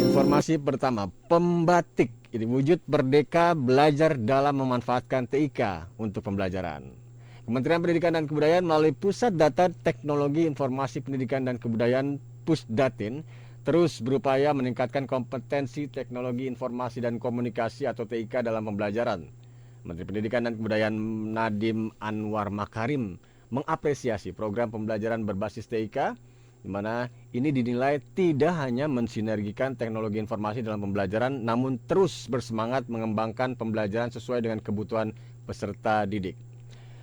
Informasi pertama, pembatik ini wujud merdeka belajar dalam memanfaatkan TIK untuk pembelajaran. Kementerian Pendidikan dan Kebudayaan melalui Pusat Data Teknologi Informasi Pendidikan dan Kebudayaan Pusdatin terus berupaya meningkatkan kompetensi teknologi informasi dan komunikasi atau TIK dalam pembelajaran. Menteri Pendidikan dan Kebudayaan Nadiem Anwar Makarim mengapresiasi program pembelajaran berbasis TIK, di mana ini dinilai tidak hanya mensinergikan teknologi informasi dalam pembelajaran, namun terus bersemangat mengembangkan pembelajaran sesuai dengan kebutuhan peserta didik.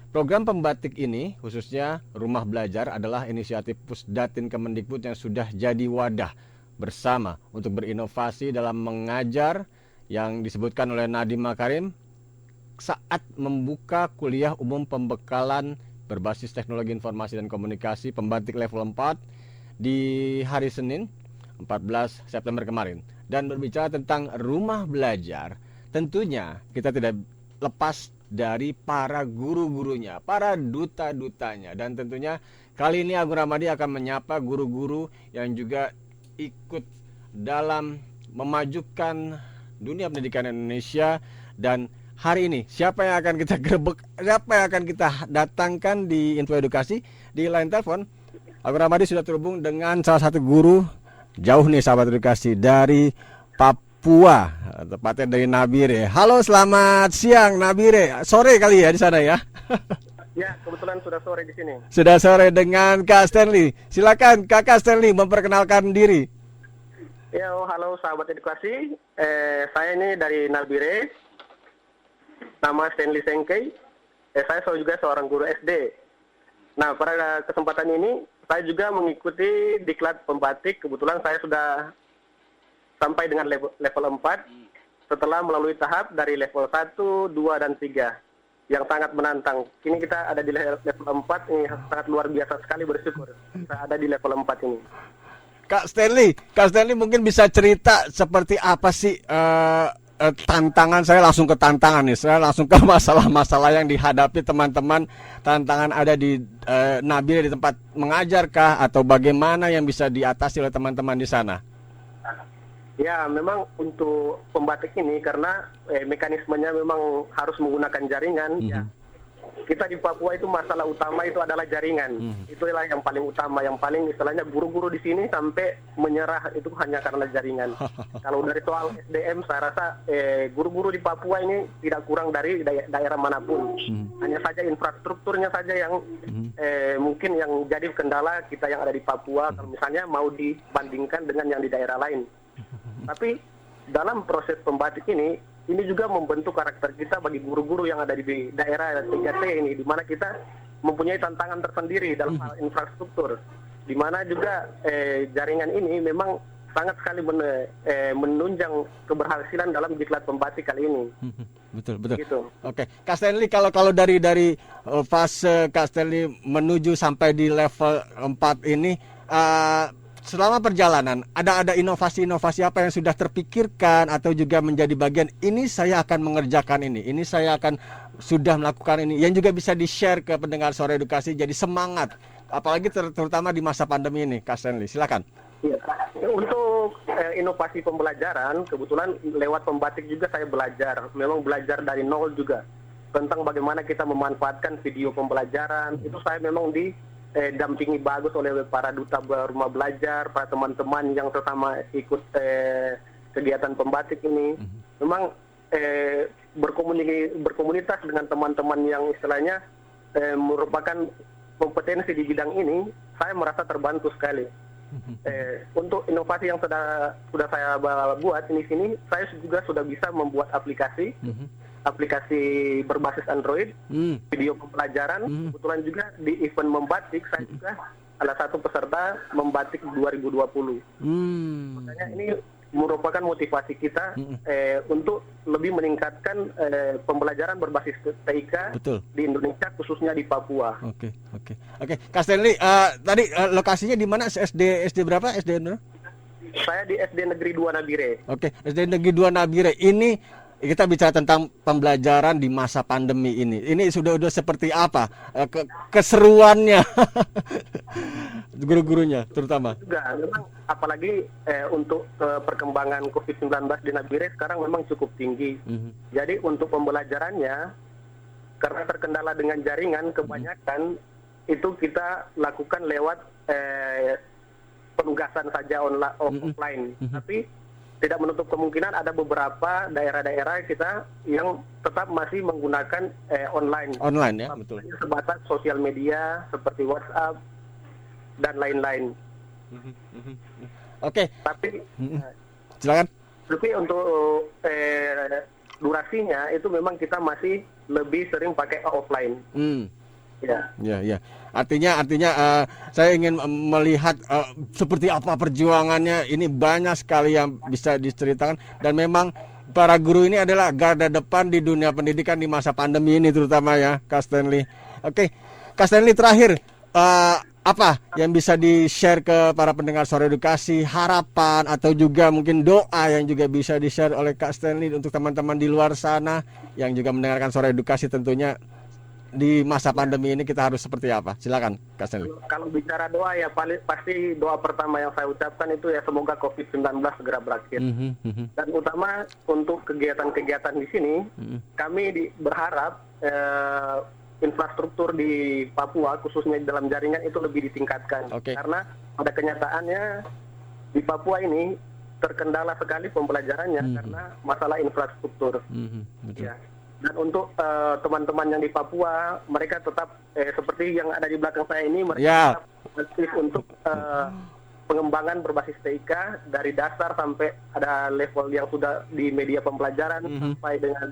Program pembatik ini, khususnya Rumah Belajar, adalah inisiatif Pusdatin Kemendikbud yang sudah jadi wadah bersama untuk berinovasi dalam mengajar yang disebutkan oleh Nadiem Makarim saat membuka kuliah umum pembekalan berbasis teknologi informasi dan komunikasi pembatik level 4 di hari Senin 14 September kemarin. Dan berbicara tentang Rumah Belajar, tentunya kita tidak lepas dari para guru-gurunya, para duta-dutanya. Dan tentunya kali ini Agung Ramadi akan menyapa guru-guru yang juga ikut dalam memajukan dunia pendidikan Indonesia. Dan hari ini siapa yang akan kita gerebek, siapa yang akan kita datangkan di Info Edukasi? Di line telepon Agung Ramadi sudah terhubung dengan salah satu guru jauh nih sahabat edukasi dari Papua, tepatnya dari Nabire. Halo, selamat siang Nabire. Sore kali ya di sana ya? Ya, kebetulan sudah sore di sini. Sudah sore dengan Kak Stanley. Silakan Kakak Stanley memperkenalkan diri. Ya, halo sahabat edukasi. Saya ini dari Nabire. Nama Stanley Sengkei. Saya juga seorang guru SD. Nah, pada kesempatan ini saya juga mengikuti diklat pembatik. Kebetulan saya sudah sampai dengan level 4 setelah melalui tahap dari level 1, 2, dan 3 yang sangat menantang. Kini kita ada di level 4, ini sangat luar biasa sekali, bersyukur kita ada di level 4 ini. Kak Stanley mungkin bisa cerita seperti apa sih tantangan. Saya langsung ke tantangan nih, saya langsung ke masalah-masalah yang dihadapi teman-teman. Tantangan ada di Nabire di tempat mengajarkah, atau bagaimana yang bisa diatasi oleh teman-teman di sana? Ya, memang untuk pembatik ini karena mekanismenya memang harus menggunakan jaringan. Ya, kita di Papua itu masalah utama itu adalah jaringan. Itulah yang paling utama, yang paling istilahnya guru-guru di sini sampai menyerah itu hanya karena jaringan. Kalau dari soal SDM, saya rasa guru-guru di Papua ini tidak kurang dari daerah manapun. Hanya saja infrastrukturnya saja yang mungkin yang jadi kendala kita yang ada di Papua. Kalau misalnya mau dibandingkan dengan yang di daerah lain. Tapi dalam proses pembatik ini juga membentuk karakter kita bagi guru-guru yang ada di daerah 3T ini, di mana kita mempunyai tantangan tersendiri dalam hal infrastruktur, di mana juga jaringan ini memang sangat sekali menunjang keberhasilan dalam diklat pembatik kali ini. Betul. Gitu. Oke, Kak Stanley, kalau dari fase Kak Stanley menuju sampai di level 4 ini, selama perjalanan ada inovasi-inovasi apa yang sudah terpikirkan atau juga menjadi bagian ini saya akan mengerjakan ini saya akan sudah melakukan ini, yang juga bisa di-share ke pendengar Sore Edukasi jadi semangat, apalagi terutama di masa pandemi ini. Kak Stanley, silakan. Ya. Untuk inovasi pembelajaran, kebetulan lewat pembatik juga saya belajar, memang belajar dari nol juga tentang bagaimana kita memanfaatkan video pembelajaran. Itu saya memang dampingi bagus oleh para duta rumah belajar, para teman-teman yang sesama ikut kegiatan pembatik ini. Memang berkomunitas dengan teman-teman yang istilahnya merupakan kompetensi di bidang ini, saya merasa terbantu sekali. Untuk inovasi yang sudah saya buat di sini, saya juga sudah bisa membuat aplikasi berbasis Android, video pembelajaran. Kebetulan juga di event membatik saya juga salah satu peserta membatik 2020. Makanya ini merupakan motivasi kita untuk lebih meningkatkan pembelajaran berbasis TIK. Betul. Di Indonesia, khususnya di Papua. Oke. Kak Stanley, tadi lokasinya di mana? SD berapa? SD Saya di SD Negeri 2 Nabire. Oke, SD Negeri 2 Nabire. Ini kita bicara tentang pembelajaran di masa pandemi ini. Ini sudah seperti apa keseruannya guru-gurunya terutama. Juga memang apalagi untuk perkembangan COVID-19 di Nabire sekarang memang cukup tinggi. Jadi untuk pembelajarannya karena terkendala dengan jaringan kebanyakan itu kita lakukan lewat penugasan saja offline. Tapi tidak menutup kemungkinan ada beberapa daerah-daerah kita yang tetap masih menggunakan online. Online ya, betul. Sebatas sosial media seperti WhatsApp dan lain-lain. Oke. Tapi silakan. Tapi untuk durasinya itu memang kita masih lebih sering pakai offline. Ya. Artinya saya ingin melihat seperti apa perjuangannya. Ini banyak sekali yang bisa diceritakan dan memang para guru ini adalah garda depan di dunia pendidikan di masa pandemi ini terutama ya, Kak Stanley. Oke, Kak Stanley terakhir apa yang bisa di-share ke para pendengar Suara Edukasi, harapan atau juga mungkin doa yang juga bisa di-share oleh Kak Stanley untuk teman-teman di luar sana yang juga mendengarkan Suara Edukasi tentunya di masa pandemi ini kita harus seperti apa? Silakan, Kak Stanley. Kalau bicara doa ya pasti doa pertama yang saya ucapkan itu ya semoga COVID-19 segera berakhir. Dan utama untuk kegiatan-kegiatan di sini, kami berharap infrastruktur di Papua khususnya di dalam jaringan itu lebih ditingkatkan. Karena pada kenyataannya di Papua ini terkendala sekali pembelajarannya karena masalah infrastruktur. Betul. Ya. Dan untuk teman-teman yang di Papua, mereka tetap seperti yang ada di belakang saya ini, mereka tetap aktif untuk pengembangan berbasis TIK dari dasar sampai ada level yang sudah di media pembelajaran sampai dengan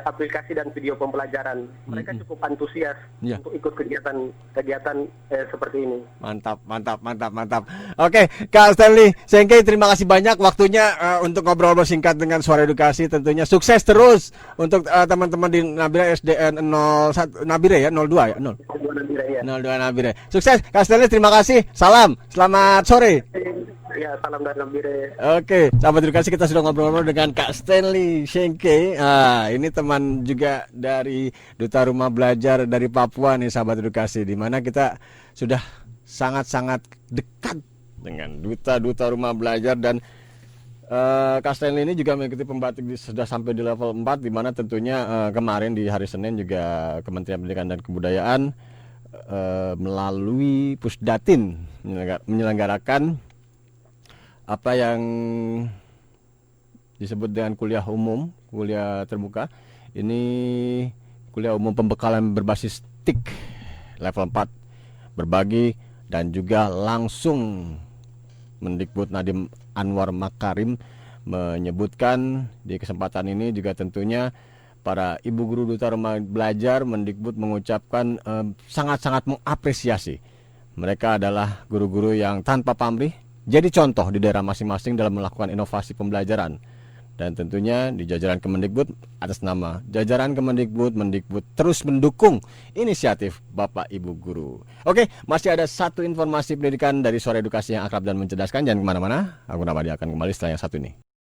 aplikasi dan video pembelajaran. Mereka cukup antusias untuk ikut kegiatan seperti ini. Mantap. Oke, Kak Stanley Sengkei, terima kasih banyak waktunya untuk ngobrol singkat dengan Suara Edukasi. Tentunya sukses terus untuk teman-teman di Nabire SDN 01 Nabire ya, 02 ya, 02 Nabire. Sukses Kak Stanley, terima kasih. Salam, selamat sore. Ya, salam dari Nabire. Oke, sahabat edukasi, kita sudah ngobrol-ngobrol dengan Kak Stanley Sengkei. Ini teman juga dari Duta Rumah Belajar dari Papua nih, sahabat edukasi, di mana kita sudah sangat-sangat dekat dengan duta-duta rumah belajar dan Kak Stanley ini juga mengikuti pembatik sudah sampai di level 4, di mana tentunya kemarin di hari Senin juga Kementerian Pendidikan dan Kebudayaan melalui Pusdatin menyelenggarakan apa yang disebut dengan kuliah terbuka. Ini kuliah umum pembekalan berbasis TIK level 4 berbagi dan juga langsung. Mendikbud Nadiem Anwar Makarim menyebutkan di kesempatan ini juga tentunya para ibu guru duta rumah belajar Mendikbud mengucapkan sangat-sangat mengapresiasi. Mereka adalah guru-guru yang tanpa pamrih jadi contoh di daerah masing-masing dalam melakukan inovasi pembelajaran. Dan tentunya di jajaran Kemendikbud atas nama jajaran Kemendikbud, Mendikbud terus mendukung inisiatif Bapak Ibu Guru. Oke, masih ada satu informasi pendidikan dari Suara Edukasi yang akrab dan mencerdaskan. Jangan kemana-mana, aku Ramadi akan kembali setelah yang satu ini.